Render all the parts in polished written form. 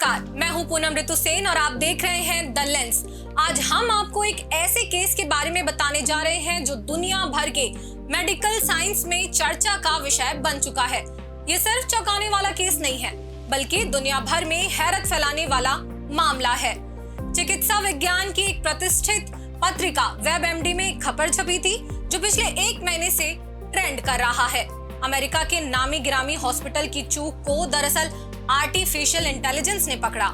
नमस्कार, मैं हूं पूनम ऋतु सेन और आप देख रहे हैं द लेंस। आज हम आपको एक ऐसे केस के बारे में बताने जा रहे हैं जो दुनिया भर के मेडिकल साइंस में चर्चा का विषय बन चुका है। ये सिर्फ चौंकाने वाला केस नहीं है, बल्कि दुनिया भर में हैरत फैलाने वाला मामला है। चिकित्सा विज्ञान की एक प्रतिष्ठित पत्रिका WebMD में एक खबर छपी थी जो पिछले एक महीने से ट्रेंड कर रहा है। अमेरिका के नामी गिरामी हॉस्पिटल की चूक को दरअसल आर्टिफिशियल इंटेलिजेंस ने पकड़ा।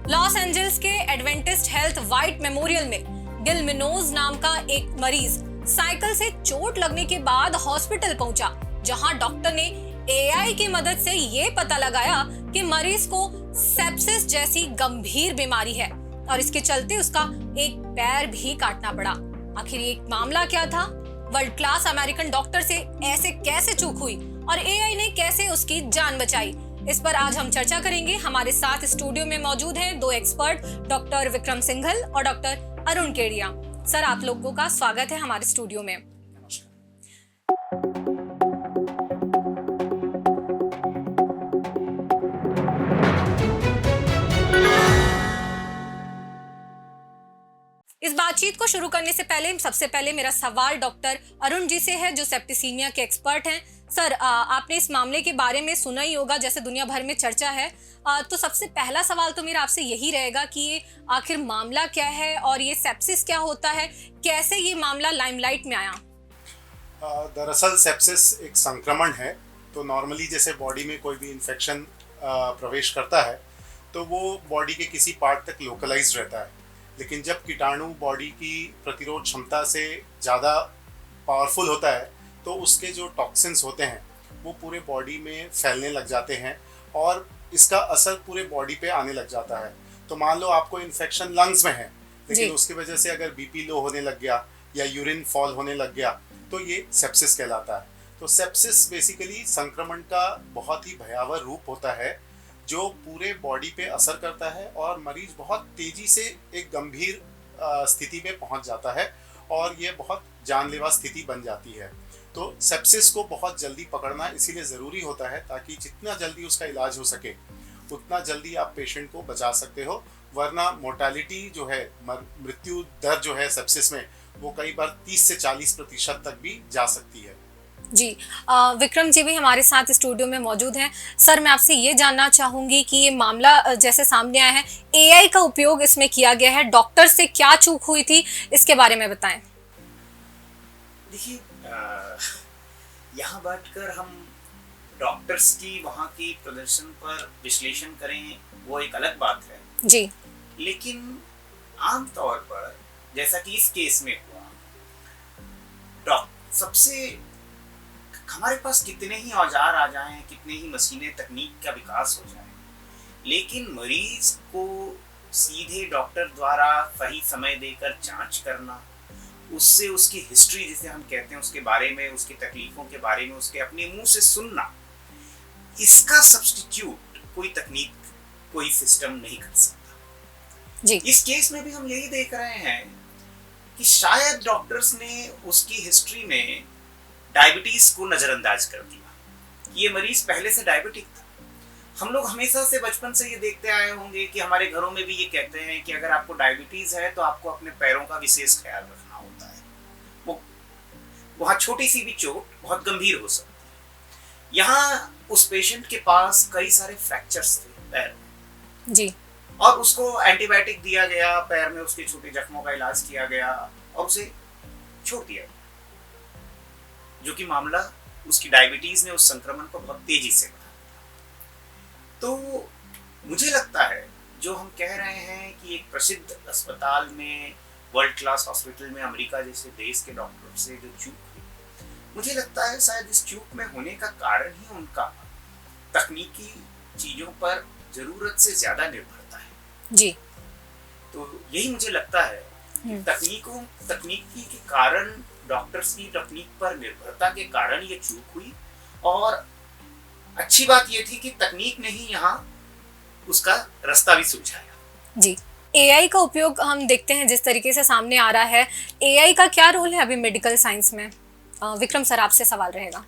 लॉस एंजल्स के एडवेंटिस्ट हेल्थ व्हाइट मेमोरियल में गिल मिनोज नाम का एक मरीज साइकिल से चोट लगने के बाद हॉस्पिटल पहुंचा, जहां डॉक्टर ने AI की मदद से ये पता लगाया कि मरीज को सेप्सिस जैसी गंभीर बीमारी है और इसके चलते उसका एक पैर भी काटना पड़ा। आखिर ये मामला क्या था? वर्ल्ड क्लास अमेरिकन डॉक्टर से ऐसे कैसे चूक हुई और AI ने कैसे उसकी जान बचाई? इस पर आज हम चर्चा करेंगे। हमारे साथ स्टूडियो में मौजूद हैं दो एक्सपर्ट, डॉक्टर विक्रम सिंघल और डॉक्टर अरुण केडिया। सर, आप लोगों का स्वागत है हमारे स्टूडियो में। इस बातचीत को शुरू करने से पहले सबसे पहले मेरा सवाल डॉक्टर अरुण जी से है, जो सेप्टिसीमिया के एक्सपर्ट हैं। सर, आपने इस मामले के बारे में सुना ही होगा, जैसे दुनिया भर में चर्चा है। तो सबसे पहला सवाल तो मेरा आपसे यही रहेगा कि ये आखिर मामला क्या है और ये सेप्सिस क्या होता है, कैसे ये मामला लाइमलाइट में आया? दरअसल सेप्सिस एक संक्रमण है। तो नॉर्मली जैसे बॉडी में कोई भी इन्फेक्शन प्रवेश करता है तो वो बॉडी के किसी पार्ट तक लोकलाइज्ड रहता है, लेकिन जब कीटाणु बॉडी की प्रतिरोध क्षमता से ज़्यादा पावरफुल होता है तो उसके जो टॉक्सिन्स होते हैं वो पूरे बॉडी में फैलने लग जाते हैं और इसका असर पूरे बॉडी पे आने लग जाता है। तो मान लो आपको इन्फेक्शन लंग्स में है, लेकिन उसकी वजह से अगर BP लो होने लग गया या यूरिन फॉल होने लग गया तो ये सेप्सिस कहलाता है। तो सेप्सिस बेसिकली संक्रमण का बहुत ही भयावह रूप होता है जो पूरे बॉडी पे असर करता है और मरीज बहुत तेजी से एक गंभीर स्थिति में पहुंच जाता है और ये बहुत जानलेवा स्थिति बन जाती है। तो सेप्सिस को बहुत जल्दी पकड़ना इसीलिए ज़रूरी होता है ताकि जितना जल्दी उसका इलाज हो सके उतना जल्दी आप पेशेंट को बचा सकते हो, वरना मोर्टेलिटी जो है, मृत्यु दर जो है सेप्सिस में, वो कई बार 30 से 40% तक भी जा सकती है। जी, विक्रम जी भी हमारे साथ स्टूडियो में मौजूद हैं। सर, मैं आपसे ये जानना चाहूंगी कि ये मामला जैसे सामने आया है, AI का उपयोग इसमें किया गया है, डॉक्टर से क्या चूक हुई थी, इसके बारे में बताएं। देखिए, यहाँ बैठकर हम डॉक्टर्स की वहाँ की प्रदर्शन पर विश्लेषण करें वो एक अलग बात है जी, लेकिन आमतौर पर जैसा कि इस केस में हुआ, सबसे हमारे पास कितने ही औजार आ जाएं, कितने ही मशीनें, तकनीक का विकास हो जाए, लेकिन मरीज को सीधे डॉक्टर द्वारा सही समय देकर जांच करना, उससे उसकी हिस्ट्री जिसे हम कहते हैं उसके बारे में, उसकी तकलीफों के बारे में उसके अपने मुंह से सुनना, इसका सब्स्टिट्यूट कोई तकनीक, कोई सिस्टम नहीं कर सकता जी। इस केस में भी हम यही देख रहे हैं कि शायद डॉक्टर्स ने उसकी हिस्ट्री में डायबिटीज को नजरअंदाज कर दिया कि ये मरीज पहले से डायबिटिक था। हम लोग हमेशा से बचपन से ये देखते आए होंगे कि हमारे घरों में भी ये कहते हैं कि अगर आपको डायबिटीज है तो आपको अपने पैरों का विशेष ख्याल रखना होता है। वो वहाँ छोटी सी भी चोट बहुत गंभीर हो सकती है। यहाँ उस पेशेंट के पास कई सारे फ्रैक्चर्स थे पैर में जी, और उसको एंटीबायोटिक दिया गया, पैर में उसके छोटे जख्मों का इलाज किया गया और उसे छोड़ दिया, जो कि मामला उसकी डायबिटीज ने उस संक्रमण को बहुत तेजी से बढ़ा दिया। तो मुझे लगता है जो हम कह रहे हैं कि एक प्रसिद्ध अस्पताल में, वर्ल्ड क्लास हॉस्पिटल में, अमेरिका जैसे देश के डॉक्टर से जो चूक हुई, मुझे लगता है शायद इस चूक में होने का कारण ही उनका तकनीकी चीजों पर जरूरत से ज्यादा निर्भरता है जी। तो यही मुझे लगता है कि तकनीकी के कारण, डॉक्टर्स की तकनीक पर निर्भरता के कारण ये चूक हुई। और अच्छी बात ये थी कि तकनीक ने ही यहाँ उसका रास्ता भी सुलझाया। जी, AI का उपयोग हम देखते हैं जिस तरीके से सामने आ रहा है, AI का क्या रोल है अभी मेडिकल साइंस में? विक्रम सर, आपसे सवाल रहेगा।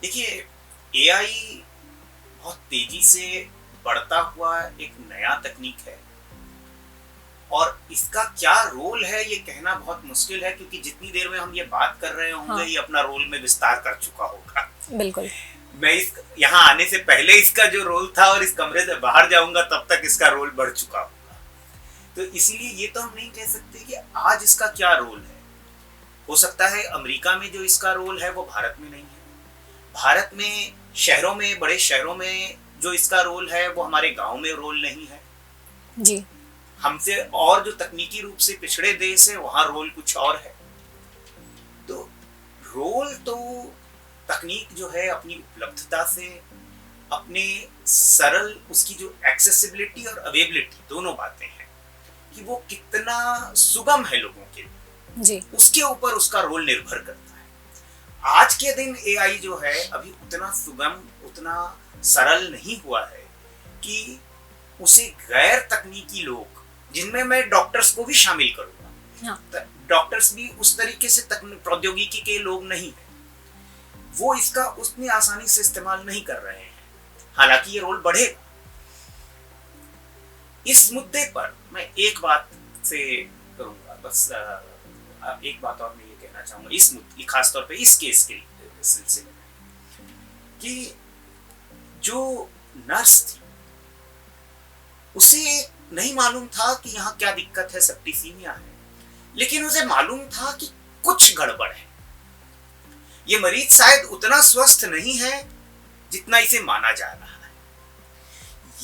देखिए, AI बहुत तेजी से बढ़ता हुआ एक नया तकनीक है और इसका क्या रोल है ये कहना बहुत मुश्किल है, क्योंकि जितनी देर में हम ये बात कर रहे होंगे हाँ। ये अपना रोल में विस्तार कर चुका होगा। बिल्कुल। मैं इस यहाँ आने से पहले इसका जो रोल था और इस कमरे से बाहर जाऊंगा तब तक इसका रोल बढ़ चुका होगा। तो इसीलिए ये तो हम नहीं कह सकते कि आज इसका क्या रोल है। हो सकता है अमेरिका में जो इसका रोल है वो भारत में नहीं है। भारत में शहरों में, बड़े शहरों में जो इसका रोल है वो हमारे गांव में रोल नहीं है। जी। हमसे और जो तकनीकी रूप से पिछड़े देश है वहां रोल कुछ और है। तो रोल तो तकनीक जो है अपनी उपलब्धता से, अपने सरल उसकी जो एक्सेसिबिलिटी और अवेलेबिलिटी दोनों बातें हैं कि वो कितना सुगम है लोगों के लिए, जी। उसके ऊपर उसका रोल निर्भर करता है। आज के दिन एआई जो है अभी उतना सुगम, उतना सरल नहीं हुआ है कि उसे गैर तकनीकी लोग, जिनमें मैं डॉक्टर्स को भी शामिल करूंगा, हाँ। डॉक्टर्स भी उस तरीके से प्रौद्योगिकी के लोग नहीं है, वो इसका उतनी आसानी से इस्तेमाल नहीं कर रहे हैं। हालांकि ये रोल बढ़ेगा। इस मुद्दे पर मैं एक बात से करूंगा, बस एक बात और मैं ये कहना चाहूंगा इस मुद्दे, खासतौर पे इस केस के सिलसिले में, कि जो नर्स थी उसे नहीं मालूम था कि यहाँ क्या दिक्कत है, सेप्टिसीमिया है, लेकिन उसे मालूम था कि कुछ गड़बड़ है। ये मरीज शायद उतना स्वस्थ नहीं है जितना इसे माना जा रहा है।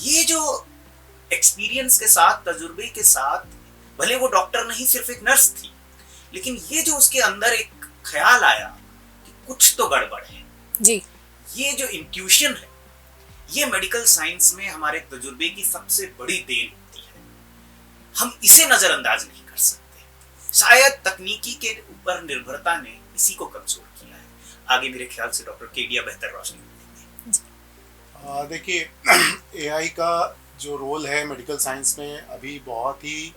ये जो एक्सपीरियंस के साथ, तजुर्बे के साथ, भले वो डॉक्टर नहीं सिर्फ एक नर्स थी, लेकिन ये जो उसके अंदर एक ख्याल आया कि कुछ तो गड़बड़ है, जी। ये जो इंट्यूशन है, ये मेडिकल साइंस में हमारे तजुर्बे की सबसे बड़ी देन होती है। हम इसे नजरअंदाज नहीं कर सकते। शायद तकनीकी के ऊपर निर्भरता ने इसी को कमजोर किया है। आगे मेरे ख्याल से डॉक्टर केडिया बेहतर रोशनी देंगे। देखिए, एआई का जो रोल है मेडिकल साइंस में अभी बहुत ही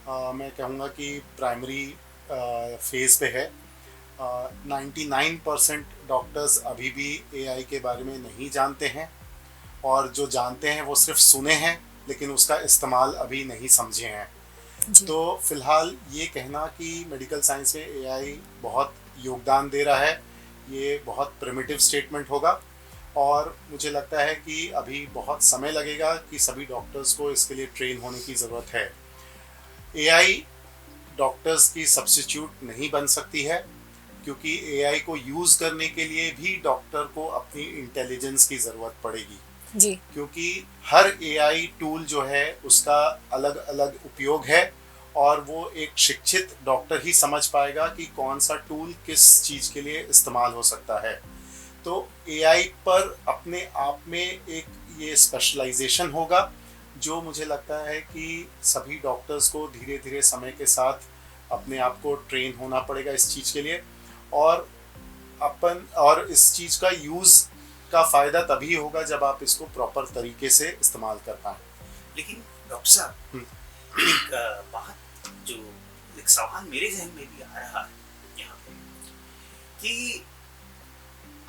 मैं कहूँगा कि प्राइमरी फेज पे है। 99% डॉक्टर्स अभी भी एआई के बारे में नहीं जानते हैं, और जो जानते हैं वो सिर्फ सुने हैं लेकिन उसका इस्तेमाल अभी नहीं समझे हैं। तो फिलहाल ये कहना कि मेडिकल साइंस में एआई बहुत योगदान दे रहा है, ये बहुत प्रिमिटिव स्टेटमेंट होगा, और मुझे लगता है कि अभी बहुत समय लगेगा कि सभी डॉक्टर्स को इसके लिए ट्रेन होने की ज़रूरत है। एआई डॉक्टर्स की सब्स्टिट्यूट नहीं बन सकती है, क्योंकि एआई को यूज़ करने के लिए भी डॉक्टर को अपनी इंटेलिजेंस की ज़रूरत पड़ेगी। जी। क्योंकि हर एआई टूल जो है उसका अलग अलग उपयोग है, और वो एक शिक्षित डॉक्टर ही समझ पाएगा कि कौन सा टूल किस चीज़ के लिए इस्तेमाल हो सकता है। तो एआई पर अपने आप में एक ये स्पेशलाइजेशन होगा, जो मुझे लगता है कि सभी डॉक्टर्स को धीरे धीरे समय के साथ अपने आप को ट्रेन होना पड़ेगा इस चीज़ के लिए, और इस चीज़ का यूज़ का फ़ायदा तभी होगा जब आप इसको प्रॉपर तरीके से इस्तेमाल कर पाएँ। लेकिन डॉक्टर साहब, एक बात जो एक सवाल मेरे जहन में भी आ रहा है यहाँ पे, कि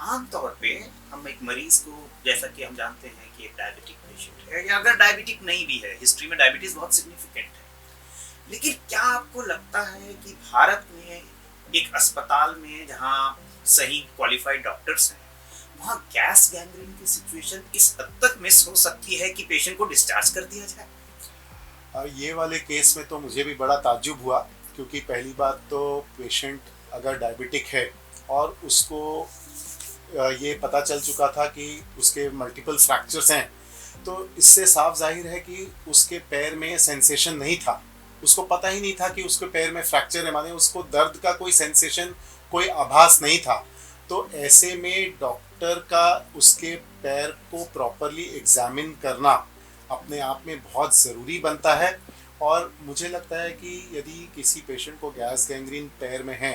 आमतौर पे हम एक मरीज को, जैसा कि हम जानते हैं कि एक डायबिटिक पेशेंट है, या अगर डायबिटिक नहीं भी है, हिस्ट्री में डायबिटीज बहुत सिग्निफिकेंट है, लेकिन क्या आपको लगता है कि भारत में एक अस्पताल में जहाँ सही क्वालिफाइड डॉक्टर्स हैं, वहाँ गैस गैंग्रीन की सिचुएशन इस हद तक मिस हो सकती है कि पेशेंट को डिस्चार्ज कर दिया जाए? ये वाले केस में तो मुझे भी बड़ा ताज्जुब हुआ, क्योंकि पहली बात तो पेशेंट अगर डायबिटिक है और उसको ये पता चल चुका था कि उसके मल्टीपल फ्रैक्चर्स हैं, तो इससे साफ जाहिर है कि उसके पैर में सेंसेशन नहीं था। उसको पता ही नहीं था कि उसके पैर में फ्रैक्चर है, माने उसको दर्द का कोई सेंसेशन, कोई आभास नहीं था। तो ऐसे में डॉक्टर का उसके पैर को प्रॉपरली एग्जामिन करना अपने आप में बहुत ज़रूरी बनता है। और मुझे लगता है कि यदि किसी पेशेंट को गैस गैंग्रीन पैर में है,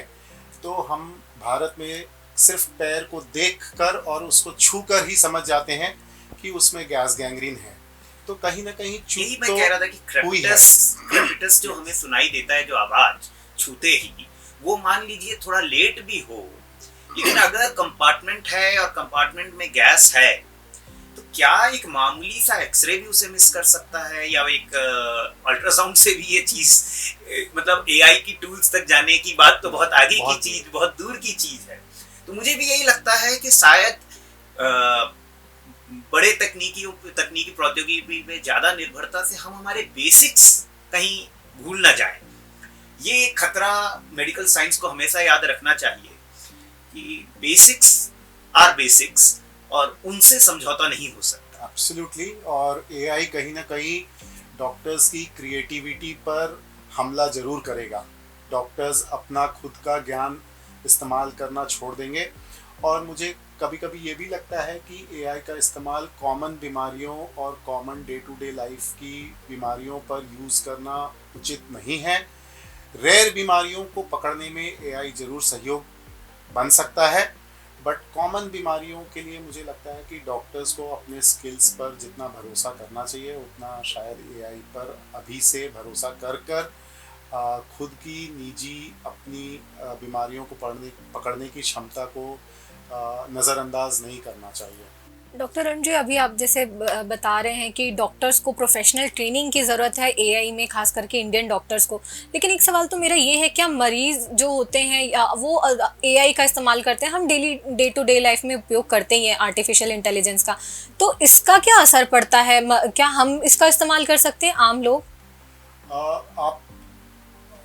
तो हम भारत में सिर्फ पैर को देखकर और उसको छूकर ही समझ जाते हैं कि उसमें गैस गैंग्रीन है। तो कहीं ना कहीं यही मैं कह रहा था कि क्रेपिटस जो हमें सुनाई देता है, जो आवाज छूते ही, वो मान लीजिए थोड़ा लेट भी हो, लेकिन अगर कंपार्टमेंट है और कंपार्टमेंट में गैस है, तो क्या एक मामूली सा एक्सरे भी उसे मिस कर सकता है, या एक अल्ट्रासाउंड से भी ये चीज मतलब एआई की टूल्स तक जाने की बात तो बहुत आगे की चीज, बहुत दूर की चीज है। तो मुझे भी यही लगता है कि शायद बड़े तकनीकी प्रौद्योगिकी पे ज्यादा निर्भरता से हम हमारे बेसिक्स कहीं भूल ना जाए। ये खतरा मेडिकल साइंस को हमेशा याद रखना चाहिए कि बेसिक्स आर बेसिक्स, और उनसे समझौता नहीं हो सकता। एब्सोल्युटली। और एआई कहीं ना कहीं डॉक्टर्स की क्रिएटिविटी पर हमला जरूर करेगा। डॉक्टर्स अपना खुद का ज्ञान इस्तेमाल करना छोड़ देंगे, और मुझे कभी कभी ये भी लगता है कि एआई का इस्तेमाल कॉमन बीमारियों और common day to day life की बीमारियों पर यूज़ करना उचित नहीं है। रेयर बीमारियों को पकड़ने में एआई ज़रूर सहयोग बन सकता है, बट कॉमन बीमारियों के लिए मुझे लगता है कि डॉक्टर्स को अपने स्किल्स पर जितना भरोसा करना चाहिए उतना शायद एआई पर अभी से भरोसा कर खुद की निजी अपनी बीमारियों को पकड़ने की क्षमता को नज़रअंदाज नहीं करना चाहिए। डॉक्टर अरुण जी, अभी आप जैसे बता रहे हैं कि डॉक्टर्स को प्रोफेशनल ट्रेनिंग की ज़रूरत है एआई में, खास करके इंडियन डॉक्टर्स को। लेकिन एक सवाल तो मेरा ये है, क्या मरीज़ जो होते हैं या वो एआई का इस्तेमाल करते हैं? हम डे टू डे लाइफ में उपयोग करते ही हैं आर्टिफिशियल इंटेलिजेंस का, तो इसका क्या असर पड़ता है? क्या हम इसका इस्तेमाल कर सकते हैं आम लोग? आप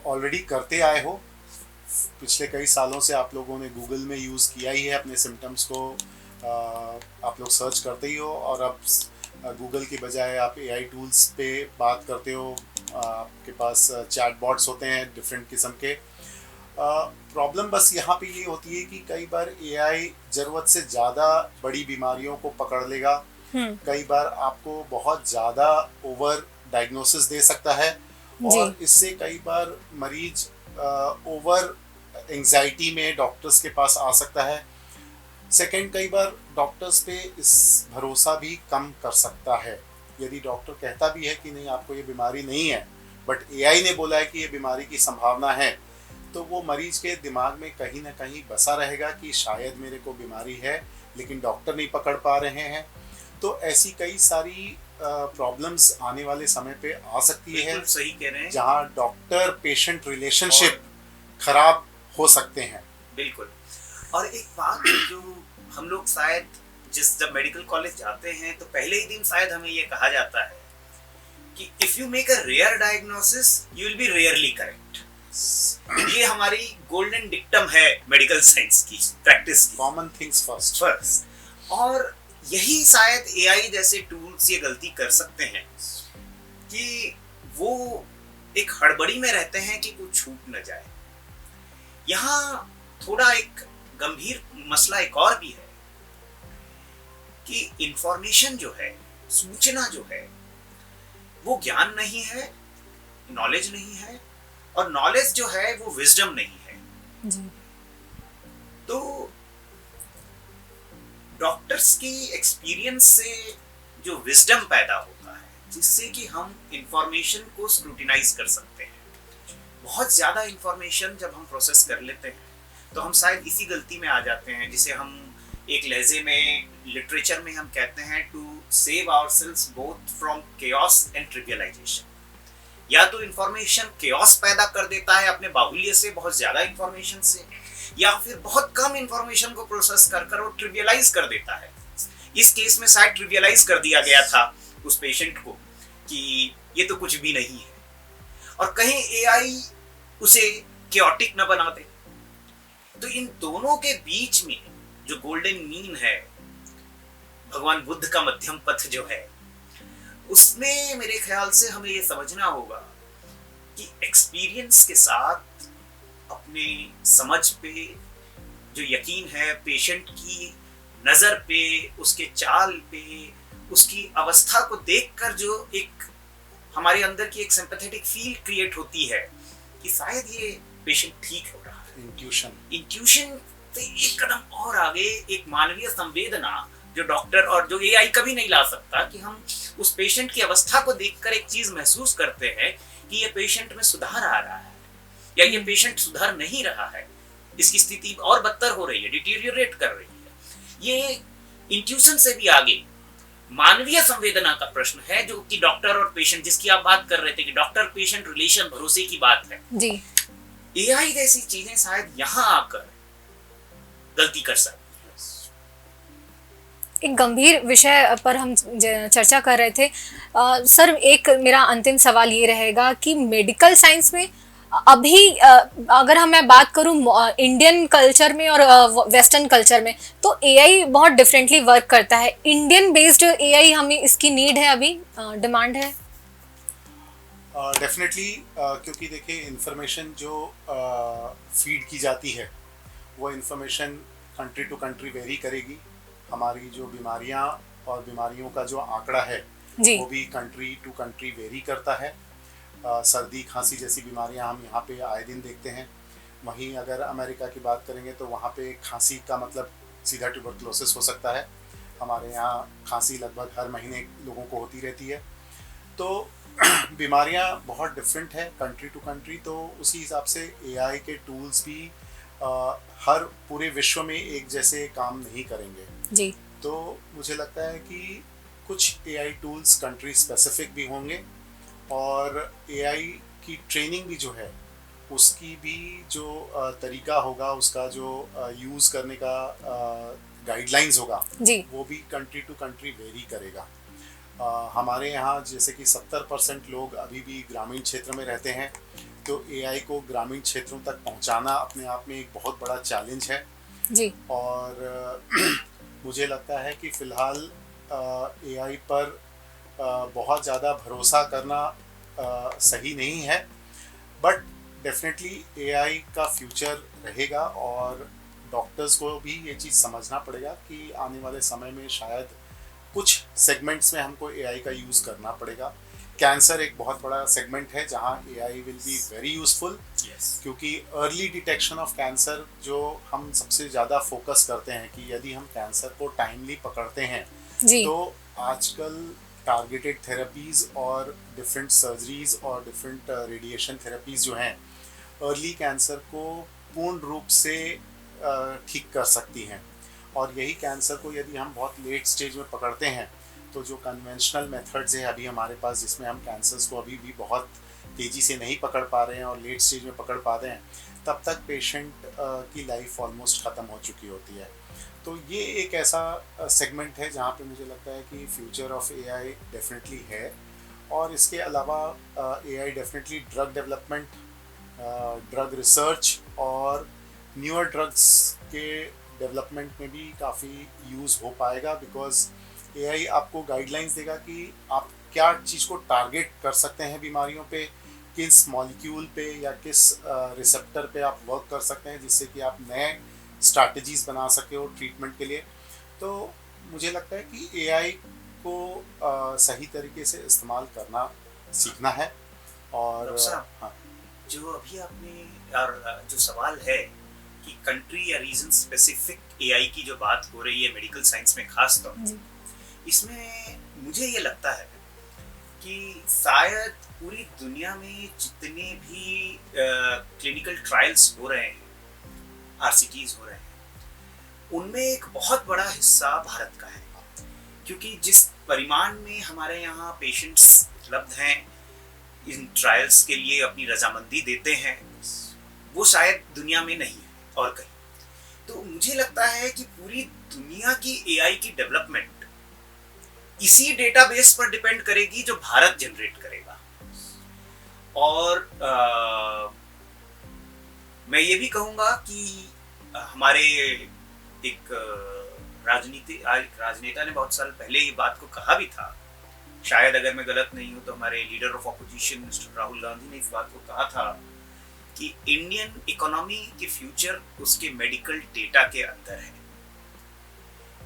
ऑलरेडी करते आए हो। पिछले कई सालों से आप लोगों ने गूगल में यूज़ किया ही है, अपने सिम्टम्स को आप लोग सर्च करते ही हो, और अब गूगल की बजाय आप एआई टूल्स पे बात करते हो। आपके पास चैट बॉट्स होते हैं डिफरेंट किस्म के। प्रॉब्लम बस यहाँ पे ये होती है कि कई बार एआई ज़रूरत से ज़्यादा बड़ी बीमारियों को पकड़ लेगा। कई बार आपको बहुत ज़्यादा ओवर डायग्नोसिस दे सकता है, और इससे कई बार मरीज ओवर एंजाइटी में डॉक्टर्स के पास आ सकता है। सेकंड, कई बार डॉक्टर्स पे इस भरोसा भी कम कर सकता है। यदि डॉक्टर कहता भी है कि नहीं आपको ये बीमारी नहीं है, बट एआई ने बोला है कि ये बीमारी की संभावना है, तो वो मरीज के दिमाग में कहीं ना कहीं बसा रहेगा कि शायद मेरे को बीमारी है, लेकिन डॉक्टर नहीं पकड़ पा रहे हैं। तो ऐसी कई सारी प्रॉब्लम्स आने वाले समय पे आ सकती है, सही कह रहे हैं, जहाँ डॉक्टर पेशेंट रिलेशनशिप खराब हो सकते हैं। बिल्कुल। और एक बात जो हम लोग शायद जब मेडिकल कॉलेज जाते हैं तो पहले ही दिन शायद हमें ये कहा जाता है कि if you make a rare diagnosis you will be rarely correct. ये हमारी गोल्डन डिक्टम है मेडिकल साइंस की प्रैक्टिस की, कॉमन थिंग्स फर्स्ट। और यही शायद एआई जैसे टूल्स ये गलती कर सकते हैं कि वो एक हड़बड़ी में रहते हैं कि कुछ छूट न जाए। यहाँ थोड़ा एक गंभीर मसला एक और भी है कि इंफॉर्मेशन जो है, सूचना जो है, वो ज्ञान नहीं है, नॉलेज नहीं है, और नॉलेज जो है वो विजडम नहीं है जी। तो डॉक्टर्स की एक्सपीरियंस से जो विजडम पैदा होता है, जिससे कि हम इंफॉर्मेशन को स्क्रूटिनाइज कर सकते हैं। बहुत ज़्यादा इंफॉर्मेशन जब हम प्रोसेस कर लेते हैं तो हम शायद इसी गलती में आ जाते हैं, जिसे हम एक लहजे में लिटरेचर में हम कहते हैं to save ourselves both from chaos and trivialisation. या तो इंफॉर्मेशन केओस पैदा कर देता है अपने बाहुल्य से, बहुत ज़्यादा इंफॉर्मेशन से, या फिर बहुत कम इंफॉर्मेशन को प्रोसेस कर वो ट्रिवियलाइज कर देता है। इस केस में शायद ट्रिवियलाइज कर दिया गया था उस पेशेंट को कि ये तो कुछ भी नहीं है, और कहीं एआई उसे केओटिक न बना दे। तो इन दोनों के बीच में जो गोल्डन मीन है, भगवान बुद्ध का मध्यम पथ जो है, उसमें मेरे ख्याल से हमें ये समझना होगा कि एक्सपीरियंस के साथ अपने समझ पे जो यकीन है, पेशेंट की नज़र पे, उसके चाल पे, उसकी अवस्था को देखकर जो एक हमारे अंदर की एक सिंपैथेटिक फील क्रिएट होती है कि शायद ये पेशेंट ठीक हो रहा है। इंट्यूशन से एक कदम और आगे एक मानवीय संवेदना जो डॉक्टर और जो एआई कभी नहीं ला सकता, कि हम उस पेशेंट की अवस्था को देखकर एक चीज महसूस करते हैं कि ये पेशेंट में सुधार आ रहा है या ये पेशेंट सुधार नहीं रहा है, इसकी स्थिति और बदतर हो रही है, डिटीरियोरेट कर रही है। ये इंट्यूशन से भी आगे मानवीय संवेदना का प्रश्न है, जो कि डॉक्टर और पेशेंट, जिसकी आप बात कर रहे थे कि डॉक्टर पेशेंट रिलेशन, भरोसे की बात है। जी। एआई जैसी चीजें शायद यहाँ आकर गलती कर सकती है। एक गंभीर विषय पर हम चर्चा कर रहे थे। सर, एक मेरा अंतिम सवाल ये रहेगा कि मेडिकल साइंस में अभी अगर मैं बात करूं इंडियन कल्चर में और वेस्टर्न कल्चर में, तो एआई बहुत डिफरेंटली वर्क करता है। इंडियन बेस्ड एआई, हमें इसकी नीड है, अभी डिमांड है? डेफिनेटली क्योंकि देखिए इंफॉर्मेशन जो फीड की जाती है वो information country to country vary करेगी। हमारी जो बीमारियां और बीमारियों का जो आंकड़ा है वो भी कंट्री टू कंट्री वेरी करता है। सर्दी खांसी जैसी बीमारियां हम यहाँ पे आए दिन देखते हैं। वहीं अगर अमेरिका की बात करेंगे तो वहाँ पे खांसी का मतलब सीधा ट्यूबरकुलोसिस हो सकता है। हमारे यहाँ खांसी लगभग हर महीने लोगों को होती रहती है। तो बीमारियां बहुत डिफरेंट है कंट्री टू कंट्री। तो उसी हिसाब से एआई के टूल्स भी हर पूरे विश्व में एक जैसे काम नहीं करेंगे जी। तो मुझे लगता है कि कुछ एआई टूल्स कंट्री स्पेसिफिक भी होंगे और एआई की ट्रेनिंग भी जो है उसकी भी जो तरीका होगा, उसका जो यूज़ करने का गाइडलाइंस होगा जी। वो भी कंट्री टू कंट्री वेरी करेगा। हमारे यहाँ जैसे कि 70% लोग अभी भी ग्रामीण क्षेत्र में रहते हैं, तो एआई को ग्रामीण क्षेत्रों तक पहुँचाना अपने आप में एक बहुत बड़ा चैलेंज है जी। और मुझे लगता है कि फ़िलहाल एआई पर बहुत ज़्यादा भरोसा करना सही नहीं है, बट डेफिनेटली एआई का फ्यूचर रहेगा और डॉक्टर्स को भी ये चीज़ समझना पड़ेगा कि आने वाले समय में शायद कुछ सेगमेंट्स में हमको एआई का यूज़ करना पड़ेगा। कैंसर एक बहुत बड़ा सेगमेंट है जहाँ AI will be very useful, क्योंकि अर्ली डिटेक्शन ऑफ कैंसर जो हम सबसे ज़्यादा फोकस करते हैं कि यदि हम कैंसर को टाइमली पकड़ते हैं जी। तो आजकल टारगेटेड थेरेपीज़ और डिफरेंट सर्जरीज और डिफरेंट रेडिएशन थेरेपीज़ जो हैं अर्ली कैंसर को पूर्ण रूप से ठीक कर सकती हैं। और यही कैंसर को यदि हम बहुत लेट स्टेज में पकड़ते हैं तो जो कन्वेंशनल मेथड्स हैं अभी हमारे पास, जिसमें हम कैंसर्स को अभी भी बहुत तेज़ी से नहीं पकड़ पा रहे हैं और लेट स्टेज में पकड़ पा रहे हैं, तब तक पेशेंट की लाइफ ऑलमोस्ट ख़त्म हो चुकी होती है। तो ये एक ऐसा सेगमेंट है जहाँ पे मुझे लगता है कि फ्यूचर ऑफ एआई डेफिनेटली है। और इसके अलावा AI definitely drug development, drug research और न्यूअर ड्रग्स के डेवलपमेंट में भी काफ़ी यूज़ हो पाएगा, बिकॉज एआई आपको गाइडलाइंस देगा कि आप क्या चीज़ को टारगेट कर सकते हैं बीमारियों पे, किस मॉलिक्यूल पे या किस रिसेप्टर पे आप वर्क कर सकते हैं जिससे कि आप नए स्ट्रैटेजीज बना सके हो ट्रीटमेंट के लिए। तो मुझे लगता है कि एआई को सही तरीके से इस्तेमाल करना सीखना है। और हाँ, जो अभी आपने और जो सवाल है कि कंट्री या रीजन स्पेसिफिक एआई की जो बात हो रही है मेडिकल साइंस में खास तौर पर, इसमें मुझे ये लगता है कि शायद पूरी दुनिया में जितने भी क्लिनिकल ट्रायल्स हो रहे हैं, आरसीटीज हो रहे हैं, उनमें एक बहुत बड़ा हिस्सा भारत का है, क्योंकि जिस परिमाण में हमारे यहाँ पेशेंट्स उपलब्ध हैं इन ट्रायल्स के लिए, अपनी रजामंदी देते हैं, वो शायद दुनिया में नहीं है और कहीं। तो मुझे लगता है कि पूरी दुनिया की एआई की डेवलपमेंट इसी डेटाबेस पर डिपेंड करेगी जो भारत जनरेट करेगा। और मैं ये भी कहूंगा कि हमारे एक राजनेता ने बहुत साल पहले ये बात को कहा भी था, शायद अगर मैं गलत नहीं हूं तो हमारे leader of opposition mister Rahul Gandhi ने इस बात को कहा था कि इंडियन इकोनॉमी के फ्यूचर उसके मेडिकल डेटा के अंदर है।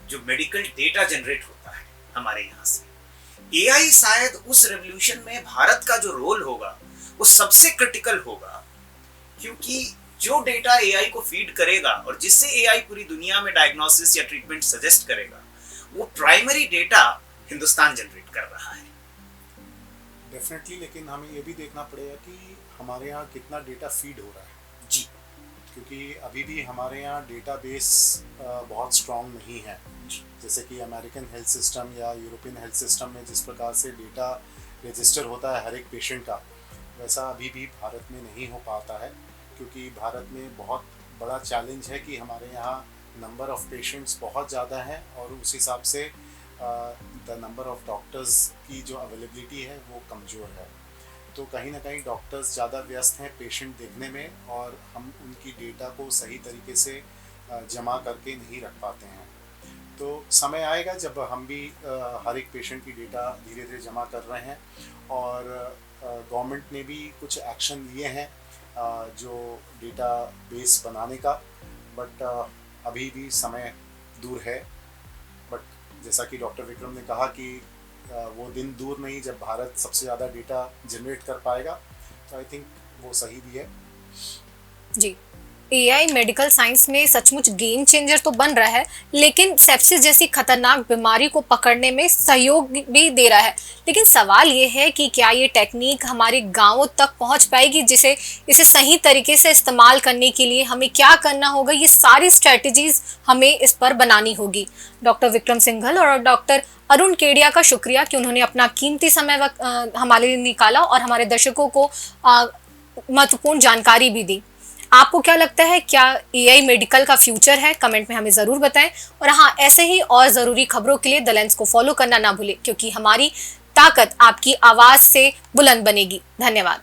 जो मेडिकल डेटा जनरेट होता है हमारे यहाँ से, एआई शायद उस रेवोल्यूशन में भारत का जो रोल होगा वो सबसे क्रिटिकल होगा, क्योंकि जो डेटा एआई को फीड करेगा और जिससे एआई पूरी दुनिया में डायग्नोसिस या ट्रीटमेंट सजेस्ट करेगा, वो प्राइमरी डेटा हिंदुस्तान जनरेट कर रहा है। डेफिनेटली, लेकिन हमें ये भी देखना पड़ेगा कि हमारे यहाँ कितना डेटा फीड हो रहा है जी, क्योंकि अभी भी हमारे यहाँ डेटाबेस बहुत स्ट्रॉन्ग नहीं है जैसे कि अमेरिकन हेल्थ सिस्टम या यूरोपियन हेल्थ सिस्टम में जिस प्रकार से डेटा रजिस्टर होता है हर एक पेशेंट का, वैसा अभी भी भारत में नहीं हो पाता है, क्योंकि भारत में बहुत बड़ा चैलेंज है कि हमारे यहाँ नंबर ऑफ़ पेशेंट्स बहुत ज़्यादा है और उस हिसाब से द नंबर ऑफ़ डॉक्टर्स की जो अवेलेबिलिटी है वो कमज़ोर है। तो कहीं ना कहीं डॉक्टर्स ज़्यादा व्यस्त हैं पेशेंट देखने में और हम उनकी डेटा को सही तरीके से जमा करके नहीं रख पाते हैं। तो समय आएगा जब हम भी हर एक पेशेंट की डेटा धीरे धीरे जमा कर रहे हैं और गवर्नमेंट ने भी कुछ एक्शन लिए हैं जो डेटा बेस बनाने का, बट अभी भी समय दूर है। बट जैसा कि डॉक्टर विक्रम ने कहा कि वो दिन दूर नहीं जब भारत सबसे ज़्यादा डेटा जनरेट कर पाएगा, तो आई थिंक वो सही भी है। जी, एआई मेडिकल साइंस में सचमुच गेम चेंजर तो बन रहा है, लेकिन सेप्सिस जैसी खतरनाक बीमारी को पकड़ने में सहयोग भी दे रहा है। लेकिन सवाल ये है कि क्या ये टेक्निक हमारे गांवों तक पहुंच पाएगी, इसे सही तरीके से इस्तेमाल करने के लिए हमें क्या करना होगा, ये सारी स्ट्रेटजीज हमें इस पर बनानी होगी। डॉक्टर विक्रम सिंघल और डॉक्टर अरुण केडिया का शुक्रिया कि उन्होंने अपना कीमती समय हमारे लिए निकाला और हमारे दर्शकों को महत्वपूर्ण जानकारी भी दी। आपको क्या लगता है, क्या एआई मेडिकल का फ्यूचर है? कमेंट में हमें ज़रूर बताएं। और हाँ, ऐसे ही और ज़रूरी खबरों के लिए द लेंस को फॉलो करना ना भूलें, क्योंकि हमारी ताकत आपकी आवाज़ से बुलंद बनेगी। धन्यवाद।